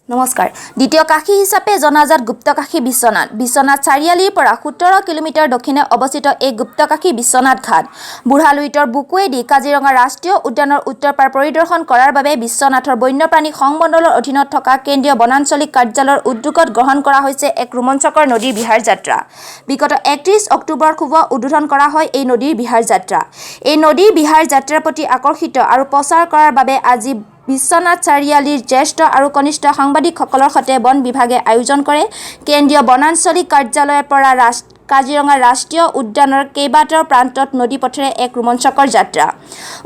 নমস্কাৰ দ্বিতীয় কাশী হিচাপে জনাজাত গুপ্তকাশী বিশ্বনাথ চাৰিআলিৰ পৰা 17 কিলোমিটাৰ দক্ষিণে অৱস্থিত এই গুপ্তকাশী বিশ্বনাথ ঘাট বুঢ়ালুইতৰ বুকুৱেদি কাজিৰঙা ৰাষ্ট্ৰীয় উদ্যানৰ উত্তৰ পাৰ পৰিদৰ্শন কৰাৰ বাবে বিশ্বনাথৰ বন্যপ্ৰাণী সংমণ্ডলৰ অধীনত থকা কেন্দ্ৰীয় বনাঞ্চলিক কাৰ্যালয়ৰ উদ্যোগত গ্ৰহণ কৰা হৈছে এক ৰোমাঞ্চকৰ নদীৰ বিহাৰ যাত্ৰা। বিগত 31 অক্টোবৰ শুভ উদ্বোধন কৰা হয় এই নদীৰ বিহাৰ যাত্ৰা। এই নদীৰ বিহাৰ যাত্ৰাৰ প্ৰতি আকৰ্ষিত আৰু প্ৰচাৰ কৰাৰ বাবে আজি বিশ্বনাথ চাৰিআলিৰ জ্যেষ্ঠ আৰু কনিষ্ঠ সাংবাদিকসকলৰ সৈতে বন বিভাগে আয়োজন কৰে কেন্দ্ৰীয় বনাঞ্চলিক কাৰ্যালয়ৰ পৰা কাজিৰঙা ৰাষ্ট্ৰীয় উদ্যানৰ কেইবাটাও প্ৰান্তত নদী পথেৰে এক ৰোমাঞ্চকৰ যাত্ৰা।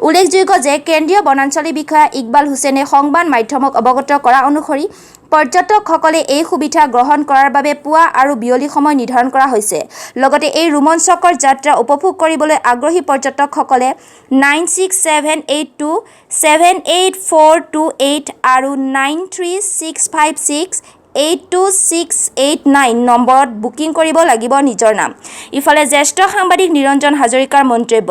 উল্লেখযোগ্য যে কেন্দ্ৰীয় বনাঞ্চলিক বিষয়া ইকবাল হুছেইনে সংবাদ মাধ্যমক অৱগত কৰা অনুসৰি পৰ্যটকসকলে এই সুবিধা গ্ৰহণ কৰাৰ বাবে পুৱা আৰু বিয়লি সময় নিৰ্ধাৰণ কৰা হৈছে। লগতে এই ৰোমাঞ্চকৰ যাত্ৰা উপভোগ কৰিবলৈ আগ্ৰহী পৰ্যটকসকলে 9678278428 আৰু 9365682689 নম্বৰত বুকিং কৰিব লাগিব নিজৰ নাম। ইফালে জ্যেষ্ঠ সাংবাদিক নিৰঞ্জন হাজৰিকাৰ মন্তব্য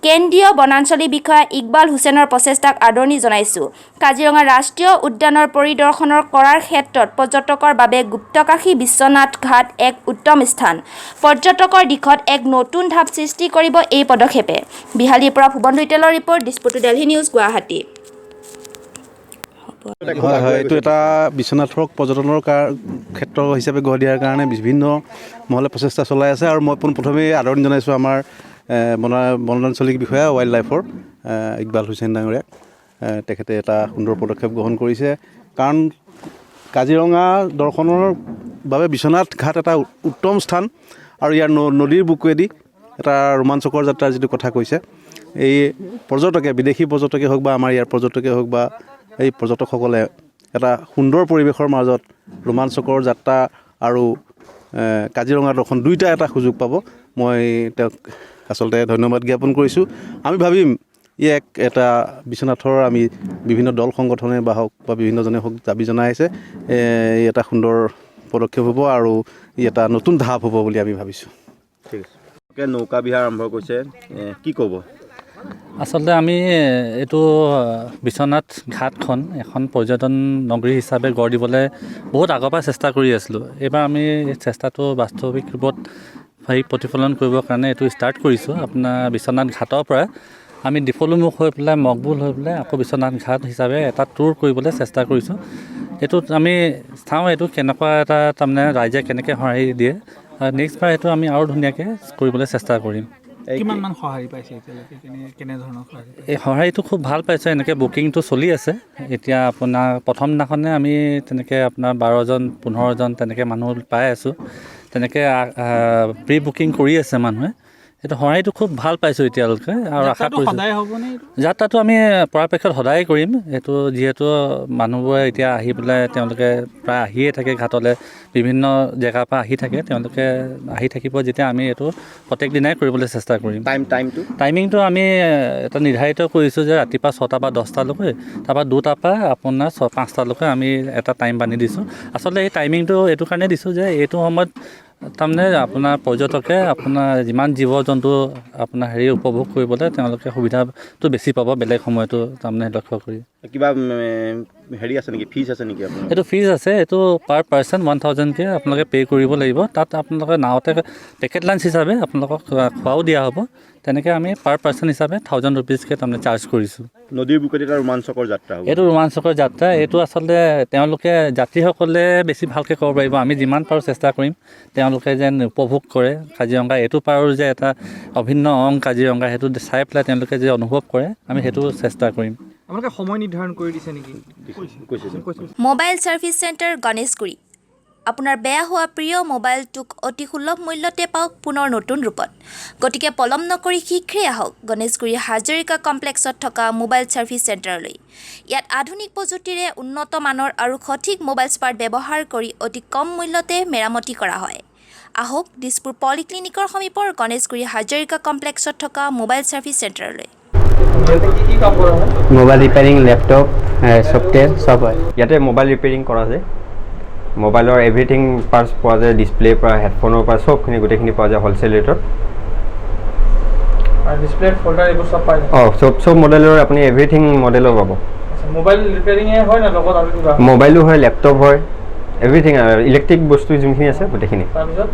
কেন্দ্ৰীয় বনাঞ্চলিক বিষয়া ইকবাল হুছেইনৰ প্ৰচেষ্টাক আদৰণি জনাইছোঁ। কাজিৰঙা ৰাষ্ট্ৰীয় উদ্যানৰ পৰিদৰ্শনৰ কৰাৰ ক্ষেত্ৰত পৰ্যটকৰ বাবে গুপ্তকাশী বিশ্বনাথ ঘাট এক উত্তম স্থান। পৰ্যটকৰ দিশত এক নতুন ঢাপ সৃষ্টি কৰিব এই পদক্ষেপে। বিহালীৰ পৰা ভুৱন দৈতালৰ ৰিপৰ্ট, দিছপুৰ দিল্লী নিউজ, গুৱাহাটী। হয়, এইটো এটা বিশ্বনাথক পৰ্যটনৰ ক্ষেত্ৰ হিচাপে গঢ় দিয়াৰ কাৰণে বিভিন্ন মহলে প্ৰচেষ্টা চলাই আছে আৰু মই পোনপ্ৰথমেই আদৰণি জনাইছোঁ আমাৰ বনাঞ্চলিক বিষয়া ৱাইল্ড লাইফৰ ইকবাল হুছেইন ডাঙৰীয়াক। তেখেতে এটা সুন্দৰ পদক্ষেপ গ্ৰহণ কৰিছে কাৰণ কাজিৰঙা দৰ্শনৰ বাবে বিশ্বনাথ ঘাট এটা উত্তম স্থান আৰু ইয়াৰ নদীৰ বুকুৱেদি এটা ৰোমাঞ্চকৰ যাত্ৰাৰ যিটো কথা কৈছে, এই পৰ্যটকে বিদেশী পৰ্যটকে হওক বা আমাৰ ইয়াৰ পৰ্যটকে হওক বা এই পৰ্যটকসকলে এটা সুন্দৰ পৰিৱেশৰ মাজত ৰোমাঞ্চকৰ যাত্ৰা আৰু কাজিৰঙা দৰ্শন দুয়োটা এটা সুযোগ পাব। মই তেওঁক আচলতে ধন্যবাদ জ্ঞাপন কৰিছোঁ। আমি ভাবিম এটা বিশ্বনাথৰ আমি বিভিন্ন দল সংগঠনে বা হওক বা বিভিন্নজনে হওক দাবী জনাই আছে, এটা সুন্দৰ পদক্ষেপ হ'ব আৰু এটা নতুন ঢাপ হ'ব বুলি আমি ভাবিছোঁ। ঠিক আছে, নৌকা বিহাৰ আৰম্ভ কৰিছে, কি ক'ব? আচলতে আমি এইটো বিশ্বনাথ ঘাটখন এখন পৰ্যটন নগৰী হিচাপে গঢ় দিবলৈ বহুত আগৰ পৰা চেষ্টা কৰি আছিলোঁ। এইবাৰ আমি চেষ্টাটো বাস্তৱিক ৰূপত প্ৰতিফলন কৰিবৰ কাৰণে এইটো ষ্টাৰ্ট কৰিছোঁ। আপোনাৰ বিশ্বনাথ ঘাটৰ পৰা আমি ডিফলুমুখ হৈ পেলাই মকবুল হৈ পেলাই আকৌ বিশ্বনাথ ঘাট হিচাপে এটা ট্যুৰ কৰিবলৈ চেষ্টা কৰিছোঁ। এইটোত আমি চাওঁ এইটো কেনেকুৱা এটা তাৰমানে ৰাইজে কেনেকৈ সঁহাৰি দিয়ে। নেক্সট বাৰ এইটো আমি আৰু ধুনীয়াকৈ কৰিবলৈ চেষ্টা কৰিম। কিমানমান সঁহাৰি পাইছে এতিয়ালৈকে, কেনেধৰণৰ সঁহাৰি? এই সঁহাৰিটো খুব ভাল পাইছোঁ। এনেকৈ বুকিংটো চলি আছে। এতিয়া আপোনাৰ প্ৰথম দিনাখনে আমি তেনেকৈ আপোনাৰ 12জন 15জন তেনেকৈ মানুহ পাই আছোঁ। তেনেকৈ প্ৰি বুকিং কৰি আছে মানুহে। এইটো সঁহাৰিটো খুব ভাল পাইছোঁ এতিয়ালৈকে আৰু আশা কৰিছোঁ সদায় হ'বনে? যাত্ৰাটো আমি পৰাপক্ষত সদায় কৰিম। এইটো যিহেতু মানুহবোৰে এতিয়া আহি পেলাই তেওঁলোকে প্ৰায় আহিয়ে থাকে ঘাটলৈ, বিভিন্ন জেগাৰ পৰা আহি থাকে, তেওঁলোকে আহি থাকিব যেতিয়া আমি এইটো প্ৰত্যেক দিনাই কৰিবলৈ চেষ্টা কৰিম। টাইমিংটো আমি এটা নিৰ্ধাৰিত কৰিছোঁ যে ৰাতিপুৱা 6টা বা 10টালৈকে, তাৰপৰা 2টাৰ পৰা আপোনাৰ 5টালৈকে আমি এটা টাইম বান্ধি দিছোঁ। আচলতে এই টাইমিংটো এইটো কাৰণে দিছোঁ যে এইটো সময়ত তাৰমানে আপোনাৰ পৰ্যটকে আপোনাৰ যিমান জীৱ জন্তু আপোনাৰ উপভোগ কৰিবলৈ তেওঁলোকে সুবিধাটো বেছি পাব বেলেগ সময়টো তাৰমানে লক্ষ্য কৰি। কিবা আছে নেকি, ফিজ আছে নেকি? এইটো ফিজ আছে, এইটো পাৰ পাৰ্চন 1000কৈ আপোনালোকে পে' কৰিব লাগিব। তাত আপোনালোকে নাওতে পেকেট লাঞ্চ হিচাপে আপোনালোকক খোৱাও দিয়া হ'ব। তেনেকৈ আমি পাৰ পাৰ্চন হিচাপে 1000 ৰুপিজকৈ তাৰমানে চাৰ্জ কৰিছোঁ। নদীৰ বুকুত এটা ৰোমাঞ্চকৰ যাত্ৰা হ'ব। এইটো ৰোমাঞ্চকৰ যাত্ৰা। এইটো আচলতে তেওঁলোকে যাত্ৰীসকলে বেছি ভালকৈ ক'ব পাৰিব। আমি যিমান পাৰোঁ চেষ্টা কৰিম তেওঁলোকে যেন উপভোগ কৰে কাজিৰঙা, এইটো পাৰোঁ যে এটা অভিন্ন অং কাজিৰঙা, সেইটো চাই পেলাই তেওঁলোকে যে অনুভৱ কৰে, আমি সেইটো চেষ্টা কৰিম। আপোনালোকে সময় নিৰ্ধাৰণ কৰি দিছে নেকি? Mobile service centre Ganeshguri. আপোনাৰ বেয়া হোৱা প্ৰিয় মোবাইলটোক অতি সুলভ মূল্যতে পাওক পুনৰ নতুন ৰূপত। গতিকে পলম নকৰি শীঘ্ৰেই আহক গণেশগুৰি হাজৰিকা কমপ্লেক্সত থকা মোবাইল ছাৰ্ভিচ চেণ্টাৰলৈ। ইয়াত আধুনিক প্ৰযুক্তিৰে উন্নত মানৰ আৰু সঠিক মোবাইল স্পাৰ্ট ব্যৱহাৰ কৰি অতি কম মূল্যতে মেৰামতি কৰা হয়। আহক দিছপুৰ পলিক্লিনিকৰ সমীপৰ গণেশগুৰি হাজৰিকা কমপ্লেক্সত থকা মোবাইল ছাৰ্ভিচ চেণ্টাৰলৈ। মোবাইল ৰিপেয়াৰিং, লেপটপ, ছফ্টৱেৰ চব হয় ইয়াতে। মোবাইল ৰিপেয়াৰিং কৰা যায়, মোবাইলৰ এভৰিথিং পাৰ্টছ পোৱা যায়, ডিছপ্লেৰ পৰা হেডফোনৰ পৰা চবখিনি গোটেইখিনি পোৱা যায় হ'লচেল ৰেটত। ডিছপ্লে ফল্ডাৰ এইবোৰ চব পায়? চব মডেলৰ আপুনি এভৰিথিং মডেলৰ পাব। মোবাইল ৰিপেয়াৰিঙে হয় না লগত আৰু কিবা মোবাইলো হয়, লেপটপ হয়, এভৰিথিং আৰু ইলেক্ট্ৰিক বস্তু যোনখিনি আছে গোটেইখিনি। তাৰপিছত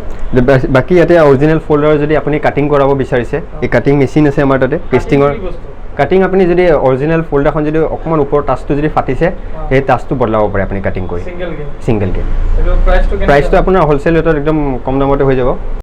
বাকী ইয়াতে অৰিজিনেল ফ'ল্ডাৰ যদি আপুনি কাটিং কৰাব বিচাৰিছে, এই কাটিং মেচিন আছে আমাৰ তাতে পেষ্টিঙৰ। কি বস্তু কাটিং আপুনি যদি অৰিজিনেল ফ'ল্ডাৰখন যদি অকণমান ওপৰৰ টাচটো যদি ফাটিছে, সেই টাচটো বদলাব পাৰে আপুনি কাটিং কৰি ছিংগেল কে ছিংগেলকৈ। এইটো প্ৰাইচটো প্ৰাইচটো আপোনাৰ হ'লচেল ৰেটত একদম কম দামতে হৈ যাব।